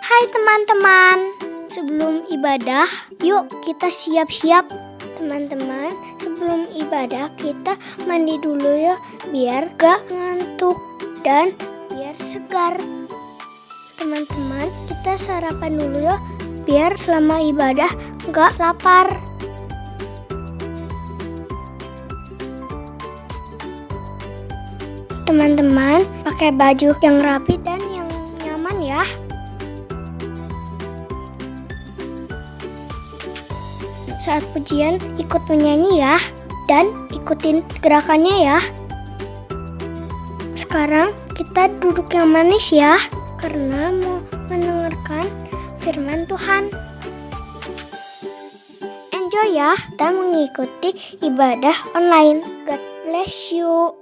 Hai teman-teman, sebelum ibadah, yuk kita siap-siap. Teman-teman, sebelum ibadah kita mandi dulu ya, biar gak ngantuk dan biar segar. Teman-teman, kita sarapan dulu ya, biar selama ibadah gak lapar. Teman-teman, pakai baju yang rapi dan yang nyaman ya. Saat pujian ikut menyanyi ya, dan ikutin gerakannya ya. Sekarang kita duduk yang manis ya, karena mau mendengarkan firman Tuhan. Enjoy ya, dan mengikuti ibadah online. God bless you.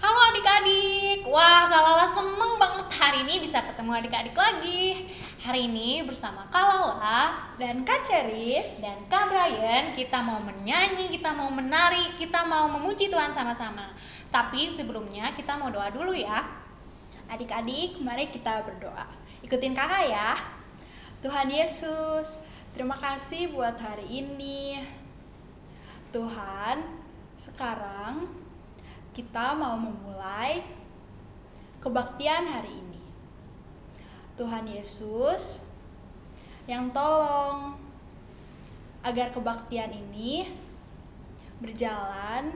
Halo adik-adik, wah Kak Lala seneng banget hari ini bisa ketemu adik-adik lagi. Hari ini bersama Kak Lala dan Kak Ceris dan Kak Brian, kita mau menyanyi, kita mau menari, kita mau memuji Tuhan sama-sama. Tapi sebelumnya kita mau doa dulu ya. Adik-adik, mari kita berdoa. Ikutin kakak ya. Tuhan Yesus, terima kasih buat hari ini. Tuhan, sekarang kita mau memulai kebaktian hari ini. Tuhan Yesus, yang tolong agar kebaktian ini berjalan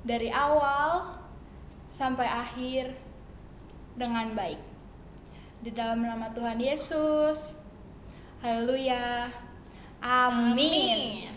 dari awal sampai akhir dengan baik. Di dalam nama Tuhan Yesus. Haleluya. Amin.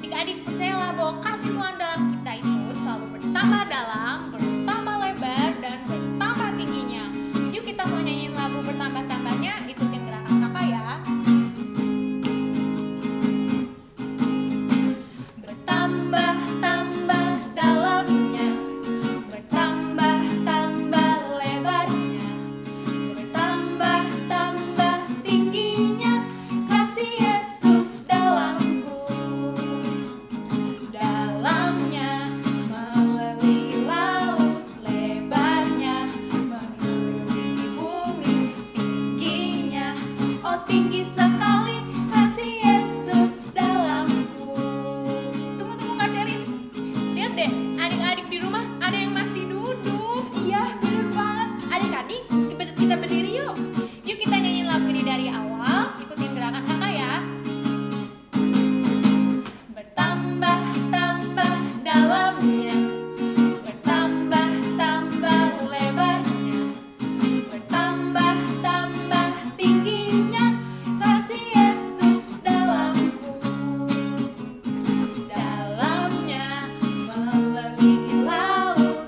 Adik-adik percayalah bahwa kasih Tuhan dalam kita itu selalu bertambah dalam, bertambah lebar, dan bertambah tingginya. Yuk kita mau nyanyiin lagu bertambah-tambahnya, ikutin gerakan kakak ya. Bertambah-tambah dalamnya, bertambah-tambah lebarnya, bertambah-tambah tingginya, kasih Yesus dalamku. Dalamnya melebihi laut, lebarnya melebihi bumi, tingginya, oh tinggi sekali kasih Yesus dalamku. Tunggu Kak Ceris, lihat deh adik-adik di rumah ada yang masih duduk. Iya, bener banget. Adik-adik, kita berdiri yuk. Yuk kita nyanyiin lagu ini dari awal, ikutin gerakan kakak ya. Bertambah-tambah dalamnya, bertambah-tambah lebarnya, bertambah-tambah tingginya, kasih Yesus dalamku. Dalamnya melebihi laut,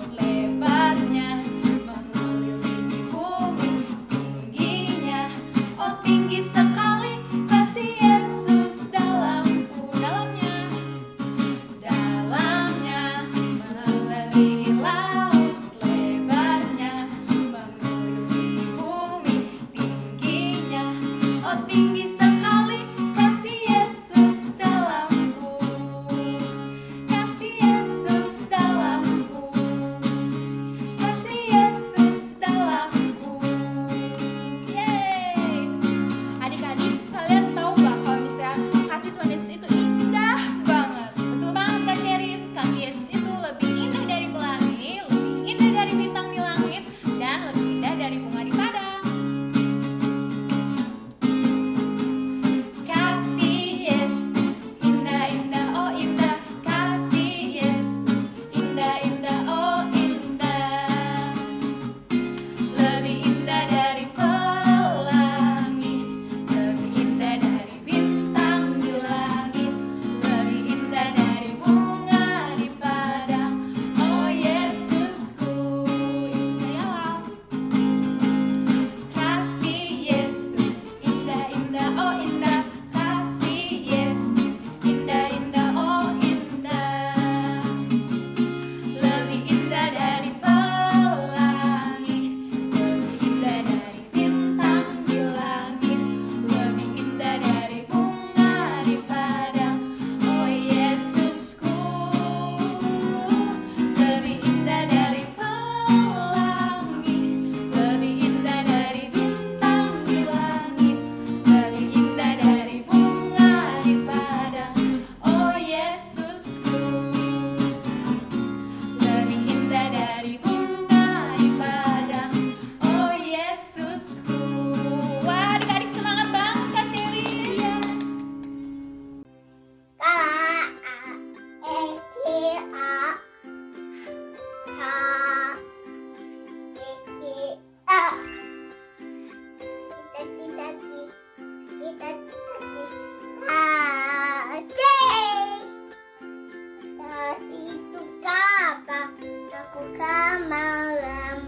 Aku kan malam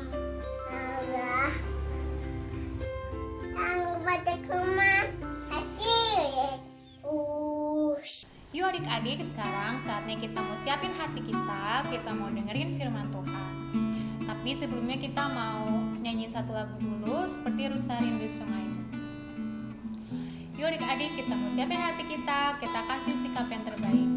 marah. Yang pada rumah kecil. Yuk adik-adik, sekarang saatnya kita mau siapin hati kita mau dengerin firman Tuhan. Tapi sebelumnya kita mau nyanyiin satu lagu dulu, seperti Rusa Rindu Sungaimu. Yuk adik-adik, kita mau siapin hati kita kasih sikap yang terbaik.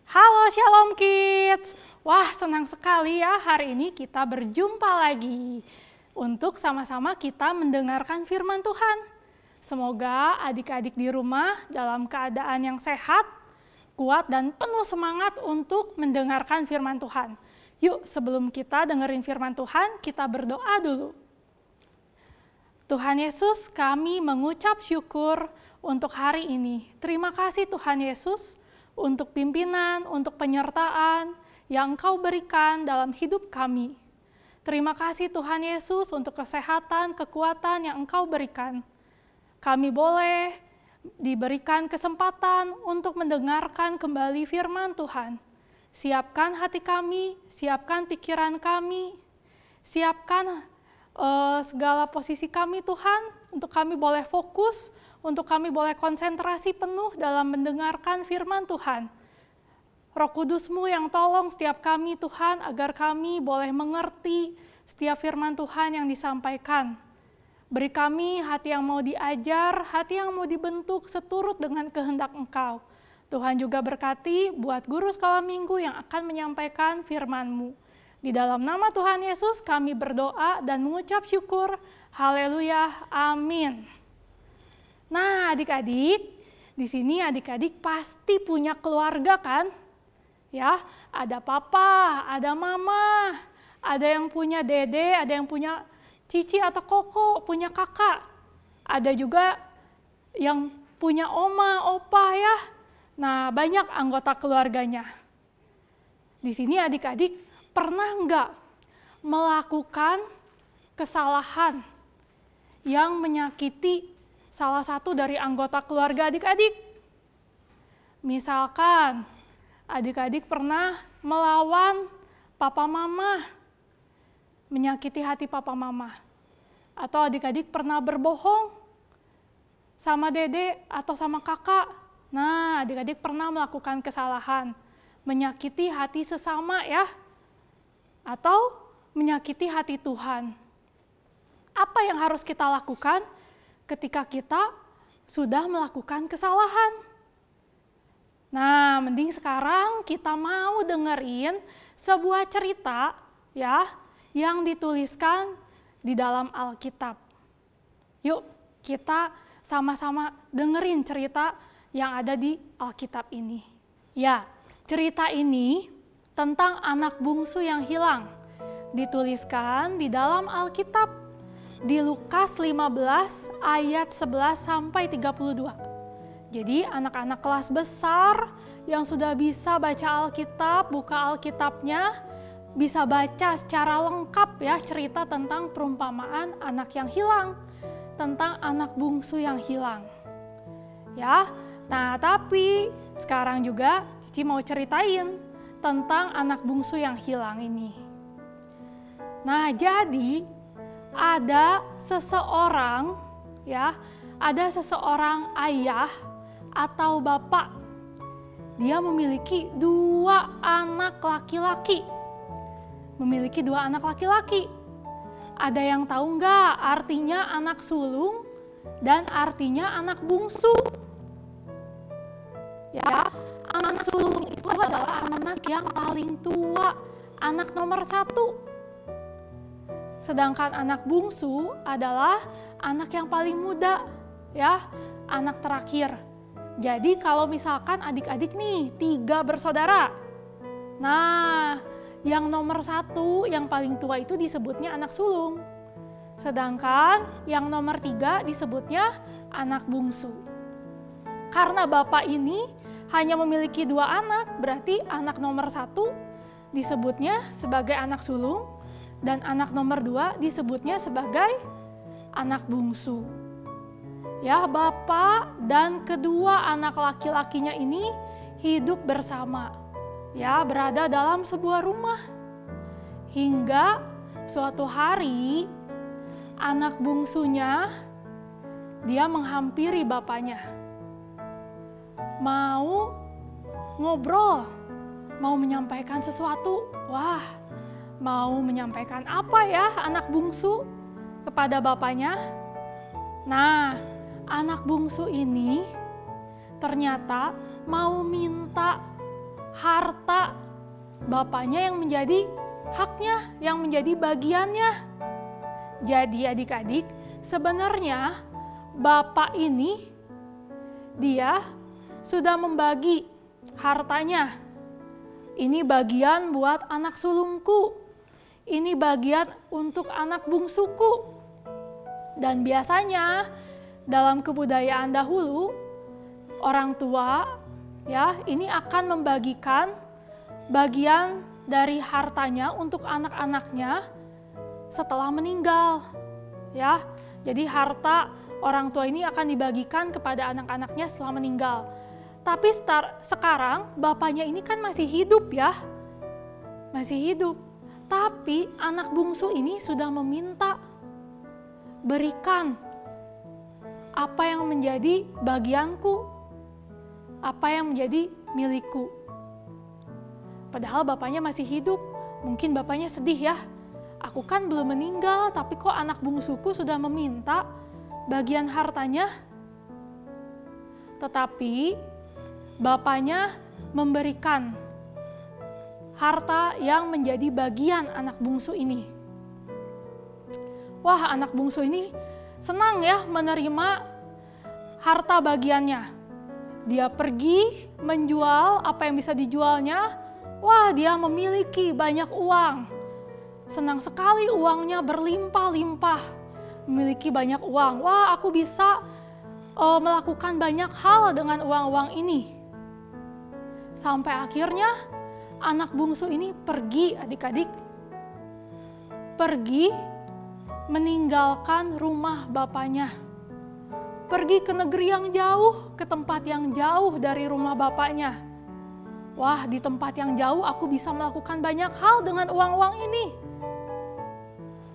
Halo Shalom Kids. Wah, senang sekali ya hari ini kita berjumpa lagi untuk sama-sama kita mendengarkan firman Tuhan. Semoga adik-adik di rumah dalam keadaan yang sehat, kuat dan penuh semangat untuk mendengarkan firman Tuhan. Yuk, sebelum kita dengerin firman Tuhan, kita berdoa dulu. Tuhan Yesus, kami mengucap syukur untuk hari ini. Terima kasih Tuhan Yesus untuk pimpinan, untuk penyertaan yang Engkau berikan dalam hidup kami. Terima kasih Tuhan Yesus untuk kesehatan, kekuatan yang Engkau berikan. Kami boleh diberikan kesempatan untuk mendengarkan kembali firman Tuhan. siapkan hati kami, siapkan pikiran kami, siapkan segala posisi kami Tuhan, untuk kami boleh fokus, untuk kami boleh konsentrasi penuh dalam mendengarkan firman Tuhan. Roh Kudus-Mu yang tolong setiap kami Tuhan, agar kami boleh mengerti setiap firman Tuhan yang disampaikan. Beri kami hati yang mau diajar, hati yang mau dibentuk seturut dengan kehendak Engkau. Tuhan juga berkati buat guru sekolah minggu yang akan menyampaikan firman-Mu. Di dalam nama Tuhan Yesus kami berdoa dan mengucap syukur. Haleluya, amin. Nah adik-adik, di sini adik-adik pasti punya keluarga kan? Ya, ada papa, ada mama, ada yang punya dede, ada yang punya cici atau koko, punya kakak. Ada juga yang punya oma, opa ya. Nah, banyak anggota keluarganya. Di sini adik-adik pernah nggak melakukan kesalahan yang menyakiti salah satu dari anggota keluarga adik-adik? Misalkan adik-adik pernah melawan papa mama, menyakiti hati papa mama. Atau adik-adik pernah berbohong sama dede atau sama kakak. Nah, adik-adik pernah melakukan kesalahan, menyakiti hati sesama ya. Atau menyakiti hati Tuhan. Apa yang harus kita lakukan ketika kita sudah melakukan kesalahan? Nah, mending sekarang kita mau dengerin sebuah cerita ya yang dituliskan di dalam Alkitab. Yuk, kita sama-sama dengerin cerita yang ada di Alkitab ini. Ya, cerita ini tentang anak bungsu yang hilang. Dituliskan di dalam Alkitab di Lukas 15 ayat 11 sampai 32. Jadi anak-anak kelas besar yang sudah bisa baca Alkitab, buka Alkitabnya, bisa baca secara lengkap ya cerita tentang perumpamaan anak yang hilang, tentang anak bungsu yang hilang. Ya. Nah, tapi sekarang juga Cici mau ceritain tentang anak bungsu yang hilang ini. Nah, jadi ada seseorang ya, ada seseorang ayah atau bapak. Dia memiliki 2 anak laki-laki. Memiliki 2 anak laki-laki. Ada yang tahu nggak artinya anak sulung dan artinya anak bungsu? Ya, anak sulung itu adalah anak yang paling tua, anak nomor 1. Sedangkan anak bungsu adalah anak yang paling muda, ya, anak terakhir. Jadi kalau misalkan adik-adik nih 3 bersaudara, nah yang nomor 1 yang paling tua itu disebutnya anak sulung. Sedangkan yang nomor 3 disebutnya anak bungsu. Karena bapak ini hanya memiliki 2 anak, berarti anak nomor 1 disebutnya sebagai anak sulung, dan anak nomor 2 disebutnya sebagai anak bungsu. Ya, bapak dan kedua anak laki-lakinya ini hidup bersama, ya, berada dalam sebuah rumah. Hingga suatu hari, anak bungsunya, dia menghampiri bapaknya. Mau ngobrol, mau menyampaikan sesuatu. Wah, mau menyampaikan apa ya anak bungsu kepada bapaknya? Nah, anak bungsu ini ternyata mau minta harta bapaknya yang menjadi haknya, yang menjadi bagiannya. Jadi adik-adik, sebenarnya bapak ini dia sudah membagi hartanya. Ini bagian buat anak sulungku. Ini bagian untuk anak bungsuku. Dan biasanya dalam kebudayaan dahulu, orang tua ya ini akan membagikan bagian dari hartanya untuk anak-anaknya setelah meninggal. Ya, jadi harta orang tua ini akan dibagikan kepada anak-anaknya setelah meninggal. Tapi sekarang bapaknya ini kan masih hidup ya. Masih hidup. Tapi anak bungsu ini sudah meminta, berikan apa yang menjadi bagianku, apa yang menjadi milikku. Padahal bapaknya masih hidup. Mungkin bapaknya sedih ya. Aku kan belum meninggal, tapi kok anak bungsuku sudah meminta bagian hartanya. Tetapi bapaknya memberikan harta yang menjadi bagian anak bungsu ini. Wah, anak bungsu ini senang ya menerima harta bagiannya. Dia pergi menjual apa yang bisa dijualnya. Wah, dia memiliki banyak uang. Senang sekali, uangnya berlimpah-limpah. Memiliki banyak uang. Wah, aku bisa melakukan banyak hal dengan uang-uang ini. Sampai akhirnya anak bungsu ini pergi, adik-adik. Pergi meninggalkan rumah bapaknya. Pergi ke negeri yang jauh, ke tempat yang jauh dari rumah bapaknya. Wah, di tempat yang jauh aku bisa melakukan banyak hal dengan uang-uang ini.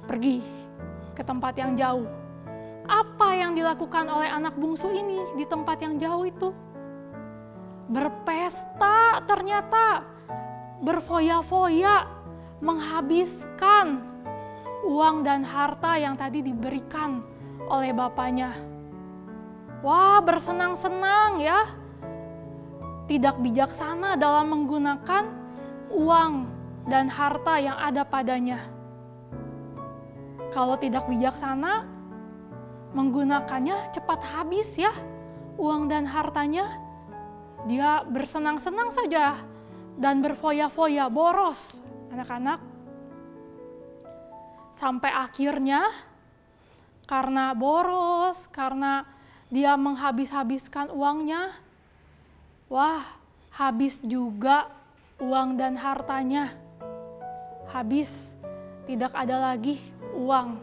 Pergi ke tempat yang jauh. Apa yang dilakukan oleh anak bungsu ini di tempat yang jauh itu? Berpesta ternyata, berfoya-foya, menghabiskan uang dan harta yang tadi diberikan oleh bapaknya. Wah, bersenang-senang ya. Tidak bijaksana dalam menggunakan uang dan harta yang ada padanya. Kalau tidak bijaksana, menggunakannya cepat habis ya, uang dan hartanya. Dia bersenang-senang saja dan berfoya-foya, boros anak-anak. Sampai akhirnya karena boros, karena dia menghabis-habiskan uangnya, wah, habis juga uang dan hartanya. Habis, tidak ada lagi uang.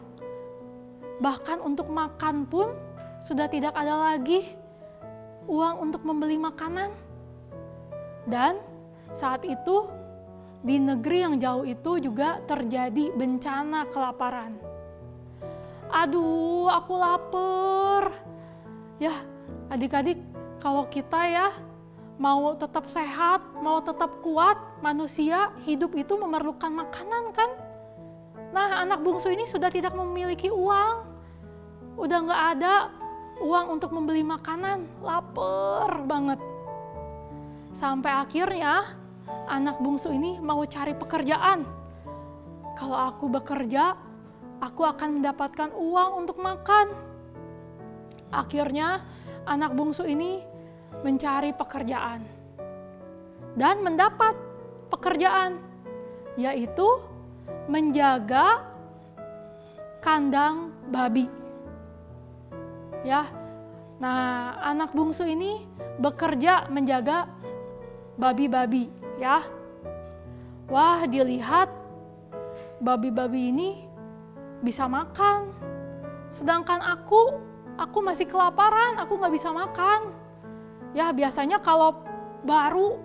Bahkan untuk makan pun sudah tidak ada lagi uang untuk membeli makanan. Dan saat itu di negeri yang jauh itu juga terjadi bencana kelaparan. Aduh, aku lapar. Ya, adik-adik, kalau kita ya mau tetap sehat, mau tetap kuat, manusia hidup itu memerlukan makanan kan? Nah, anak bungsu ini sudah tidak memiliki uang. Udah nggak ada uang untuk membeli makanan, lapar banget. Sampai akhirnya anak bungsu ini mau cari pekerjaan. Kalau aku bekerja, aku akan mendapatkan uang untuk makan. Akhirnya anak bungsu ini mencari pekerjaan. Dan mendapat pekerjaan, yaitu menjaga kandang babi. Ya. Nah, anak bungsu ini bekerja menjaga babi-babi, ya. Wah, dilihat babi-babi ini bisa makan. Sedangkan aku masih kelaparan, aku nggak bisa makan. Ya, biasanya kalau baru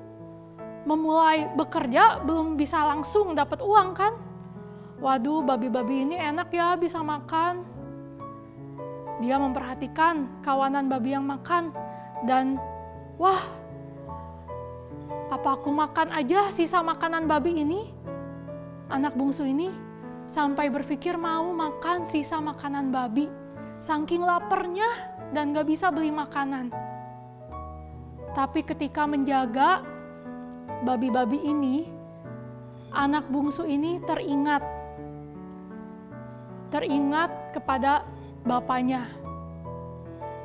memulai bekerja belum bisa langsung dapat uang kan. Waduh, babi-babi ini enak ya bisa makan. Dia memperhatikan kawanan babi yang makan dan wah, apa aku makan aja sisa makanan babi ini? Anak bungsu ini sampai berpikir mau makan sisa makanan babi. Saking laparnya dan gak bisa beli makanan. Tapi ketika menjaga babi-babi ini, anak bungsu ini teringat kepada bapaknya.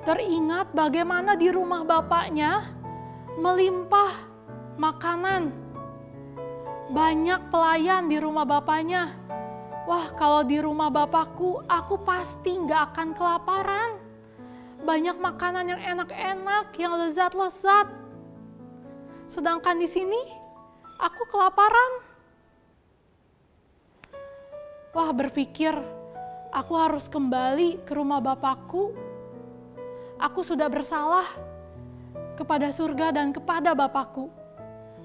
Teringat bagaimana di rumah bapaknya melimpah makanan. Banyak pelayan di rumah bapaknya. Wah, kalau di rumah bapakku, aku pasti nggak akan kelaparan. Banyak makanan yang enak-enak, yang lezat-lezat. Sedangkan di sini, aku kelaparan. Wah, berpikir, aku harus kembali ke rumah bapakku. Aku sudah bersalah kepada surga dan kepada Bapakku.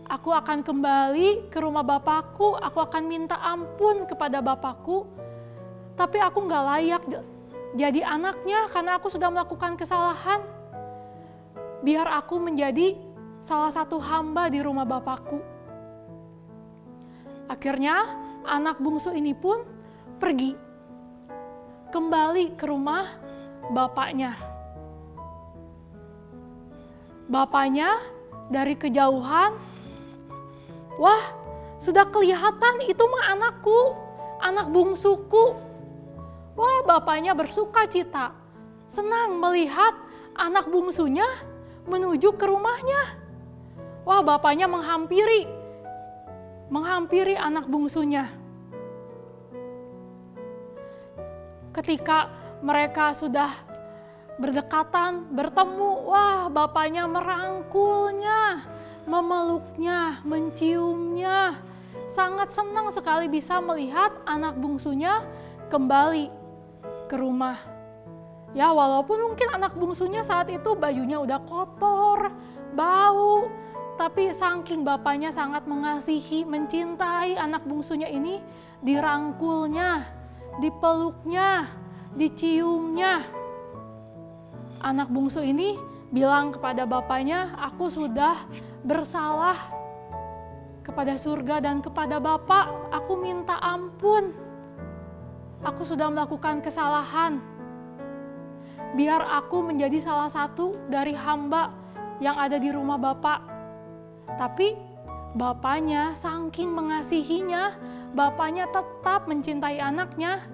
Aku akan kembali ke rumah Bapakku, aku akan minta ampun kepada Bapakku, tapi aku nggak layak jadi anaknya karena aku sudah melakukan kesalahan. Biar aku menjadi salah satu hamba di rumah Bapakku. Akhirnya anak bungsu ini pun pergi, kembali ke rumah bapaknya. Bapaknya dari kejauhan, wah, sudah kelihatan itu mah anakku, anak bungsuku. Wah, bapaknya bersuka cita, senang melihat anak bungsunya menuju ke rumahnya. Wah, bapaknya menghampiri anak bungsunya. Ketika mereka sudah berdekatan, bertemu, wah, bapaknya merangkulnya, memeluknya, menciumnya. Sangat senang sekali bisa melihat anak bungsunya kembali ke rumah. Ya, walaupun mungkin anak bungsunya saat itu bajunya udah kotor, bau, tapi saking bapaknya sangat mengasihi, mencintai anak bungsunya ini, dirangkulnya, dipeluknya, diciumnya. Anak bungsu ini bilang kepada bapaknya, aku sudah bersalah kepada surga dan kepada Bapak, aku minta ampun. Aku sudah melakukan kesalahan. Biar aku menjadi salah satu dari hamba yang ada di rumah Bapak. Tapi bapaknya saking mengasihinya, bapaknya tetap mencintai anaknya.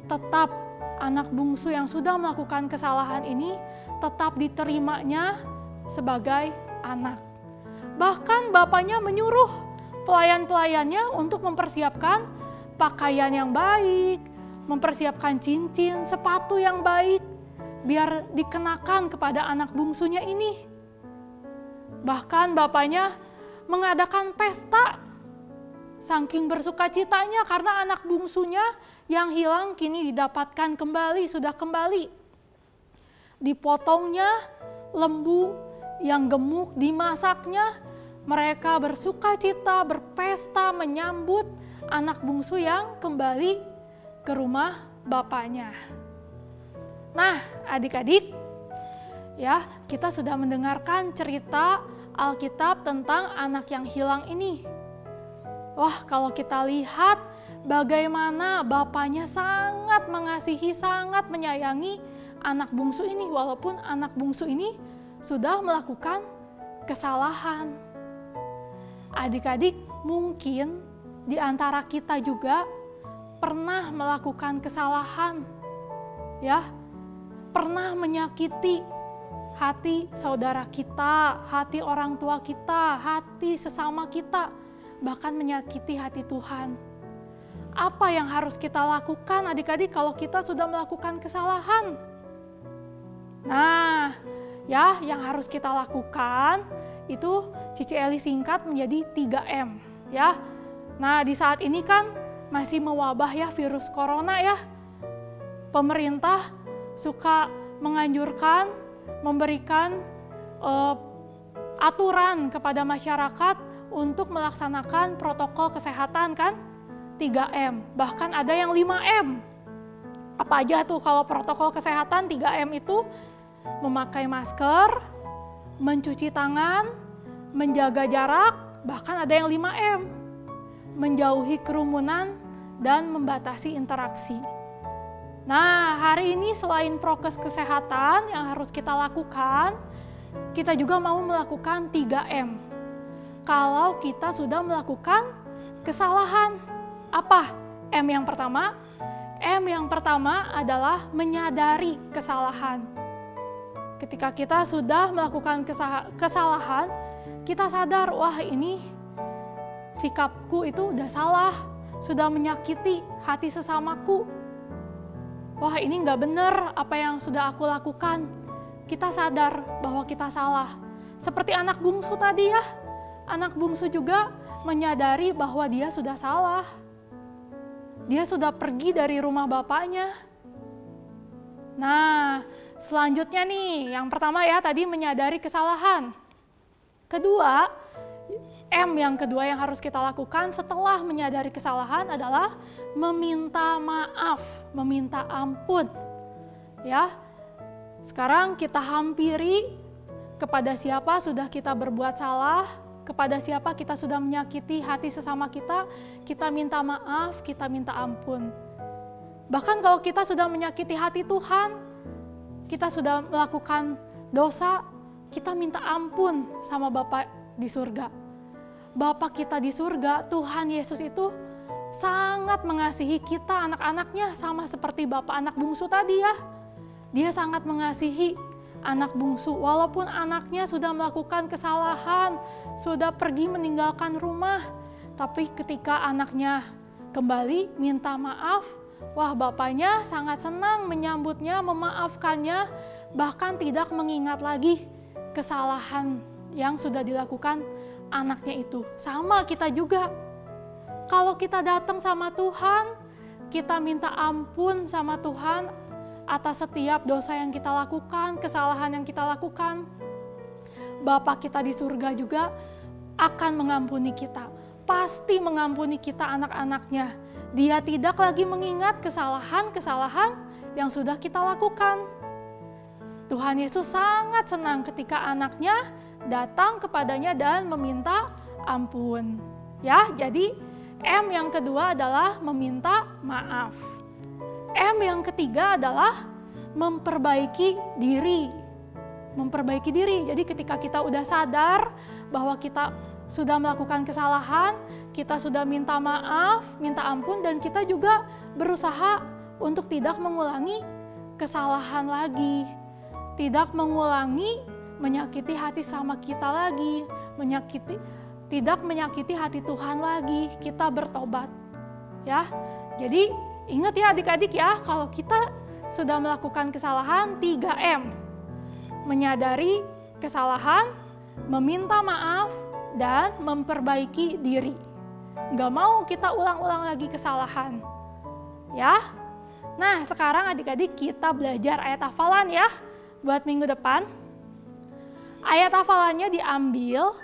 Tetap anak bungsu yang sudah melakukan kesalahan ini tetap diterimanya sebagai anak. Bahkan bapaknya menyuruh pelayan-pelayannya untuk mempersiapkan pakaian yang baik, mempersiapkan cincin, sepatu yang baik, biar dikenakan kepada anak bungsunya ini. Bahkan bapaknya mengadakan pesta, saking bersukacitanya karena anak bungsunya yang hilang kini didapatkan kembali, sudah kembali. Dipotongnya lembu yang gemuk, dimasaknya, mereka bersukacita, berpesta, menyambut anak bungsu yang kembali ke rumah bapaknya. Nah, adik-adik, ya, kita sudah mendengarkan cerita Alkitab tentang anak yang hilang ini. Wah, kalau kita lihat bagaimana bapaknya sangat mengasihi, sangat menyayangi anak bungsu ini, walaupun anak bungsu ini sudah melakukan kesalahan. Adik-adik, mungkin di antara kita juga pernah melakukan kesalahan, ya, pernah menyakiti hati saudara kita, hati orang tua kita, hati sesama kita, bahkan menyakiti hati Tuhan. Apa yang harus kita lakukan adik-adik kalau kita sudah melakukan kesalahan? Nah, ya, yang harus kita lakukan itu Cici Eli singkat menjadi 3M, ya. Nah, di saat ini kan masih mewabah ya virus corona ya. Pemerintah suka menganjurkan, memberikan aturan kepada masyarakat untuk melaksanakan protokol kesehatan kan, 3M, bahkan ada yang 5M. Apa aja tuh kalau protokol kesehatan 3M itu? Memakai masker, mencuci tangan, menjaga jarak, bahkan ada yang 5M. Menjauhi kerumunan dan membatasi interaksi. Nah, hari ini selain prokes kesehatan yang harus kita lakukan, kita juga mau melakukan 3M. Kalau kita sudah melakukan kesalahan, apa? M yang pertama? M yang pertama adalah menyadari kesalahan. Ketika kita sudah melakukan kesalahan, kita sadar, wah ini sikapku itu udah salah, sudah menyakiti hati sesamaku. Wah ini nggak benar apa yang sudah aku lakukan. Kita sadar bahwa kita salah. Seperti anak bungsu tadi ya, anak bungsu juga menyadari bahwa dia sudah salah. Dia sudah pergi dari rumah bapaknya. Nah, Selanjutnya nih, yang pertama ya tadi menyadari kesalahan. Kedua, yang kedua yang harus kita lakukan setelah menyadari kesalahan adalah meminta maaf, meminta ampun. Ya. Sekarang kita hampiri kepada siapa sudah kita berbuat salah, kepada siapa kita sudah menyakiti hati sesama kita minta maaf, kita minta ampun. Bahkan kalau kita sudah menyakiti hati Tuhan, kita sudah melakukan dosa, kita minta ampun sama Bapa di surga. Bapa kita di surga, Tuhan Yesus itu sangat mengasihi kita anak-anaknya sama seperti Bapa anak bungsu tadi ya. Dia sangat mengasihi anak bungsu walaupun anaknya sudah melakukan kesalahan, sudah pergi meninggalkan rumah. Tapi ketika anaknya kembali minta maaf, wah bapaknya sangat senang menyambutnya, memaafkannya, bahkan tidak mengingat lagi kesalahan yang sudah dilakukan anaknya itu. Sama kita juga. Kalau kita datang sama Tuhan, kita minta ampun sama Tuhan atas setiap dosa yang kita lakukan, kesalahan yang kita lakukan. Bapa kita di surga juga akan mengampuni kita. Pasti mengampuni kita anak-anaknya. Dia tidak lagi mengingat kesalahan-kesalahan yang sudah kita lakukan. Tuhan Yesus sangat senang ketika anaknya datang kepadanya dan meminta ampun. Ya, jadi M yang kedua adalah meminta maaf. M yang ketiga adalah memperbaiki diri. Memperbaiki diri. Jadi ketika kita udah sadar bahwa kita sudah melakukan kesalahan, kita sudah minta maaf, minta ampun, dan kita juga berusaha untuk tidak mengulangi kesalahan lagi. Tidak mengulangi menyakiti hati sama kita lagi, tidak menyakiti hati Tuhan lagi, kita bertobat. Ya, jadi ingat ya adik-adik ya, kalau kita sudah melakukan kesalahan 3M. Menyadari kesalahan, meminta maaf, dan memperbaiki diri. Nggak mau kita ulang-ulang lagi kesalahan. Ya, nah sekarang adik-adik kita belajar ayat hafalan ya, buat minggu depan. Ayat hafalannya diambil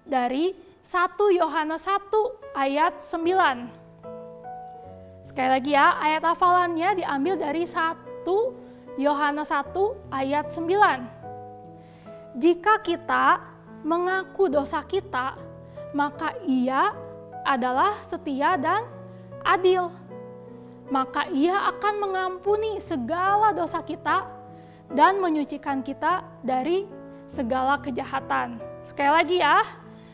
dari 1 Yohanes 1 ayat 9. Sekali lagi ya, ayat hafalannya diambil dari 1 Yohanes 1 ayat 9. Jika kita mengaku dosa kita, maka Ia adalah setia dan adil. Maka Ia akan mengampuni segala dosa kita dan menyucikan kita dari segala kejahatan. Sekali lagi ya,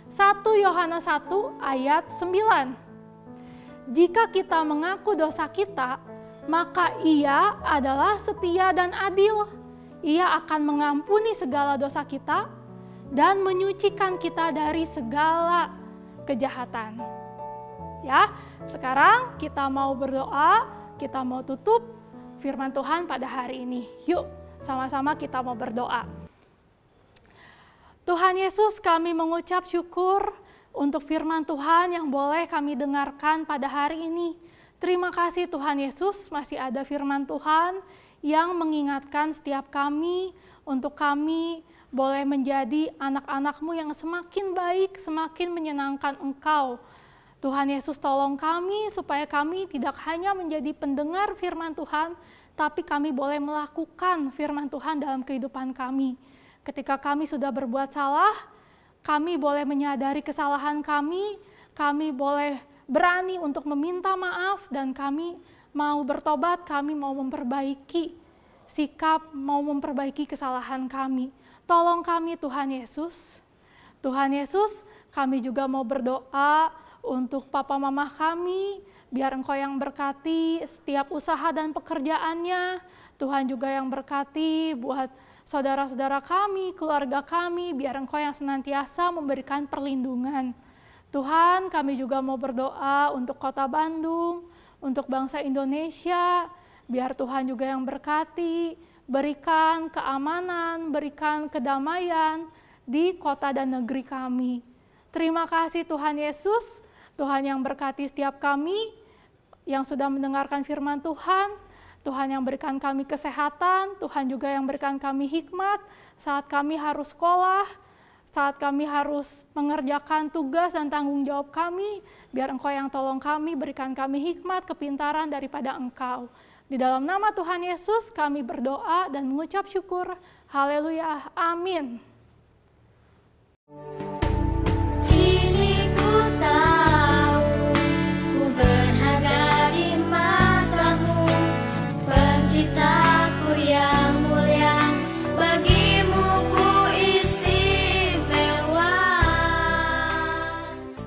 1 Yohanes 1 ayat 9. Jika kita mengaku dosa kita, maka Ia adalah setia dan adil. Ia akan mengampuni segala dosa kita dan menyucikan kita dari segala kejahatan. Ya, sekarang kita mau berdoa, kita mau tutup firman Tuhan pada hari ini. Yuk, sama-sama kita mau berdoa. Tuhan Yesus, kami mengucap syukur untuk firman Tuhan yang boleh kami dengarkan pada hari ini. Terima kasih Tuhan Yesus, masih ada firman Tuhan yang mengingatkan setiap kami untuk kami boleh menjadi anak-anak-Mu yang semakin baik, semakin menyenangkan Engkau. Tuhan Yesus, tolong kami supaya kami tidak hanya menjadi pendengar firman Tuhan, tapi kami boleh melakukan firman Tuhan dalam kehidupan kami. Ketika kami sudah berbuat salah, kami boleh menyadari kesalahan kami boleh berani untuk meminta maaf, dan kami mau bertobat, kami mau memperbaiki sikap, mau memperbaiki kesalahan kami. Tolong kami Tuhan Yesus. Tuhan Yesus, kami juga mau berdoa untuk papa mama kami, biar Engkau yang berkati setiap usaha dan pekerjaannya. Tuhan juga yang berkati buat saudara-saudara kami, keluarga kami, biar Engkau yang senantiasa memberikan perlindungan. Tuhan, kami juga mau berdoa untuk Kota Bandung, untuk bangsa Indonesia, biar Tuhan juga yang berkati, berikan keamanan, berikan kedamaian di kota dan negeri kami. Terima kasih Tuhan Yesus, Tuhan yang berkati setiap kami yang sudah mendengarkan firman Tuhan. Tuhan yang berikan kami kesehatan, Tuhan juga yang berikan kami hikmat saat kami harus sekolah, saat kami harus mengerjakan tugas dan tanggung jawab kami, biar Engkau yang tolong kami, berikan kami hikmat, kepintaran daripada Engkau. Di dalam nama Tuhan Yesus kami berdoa dan mengucap syukur. Haleluya, amin.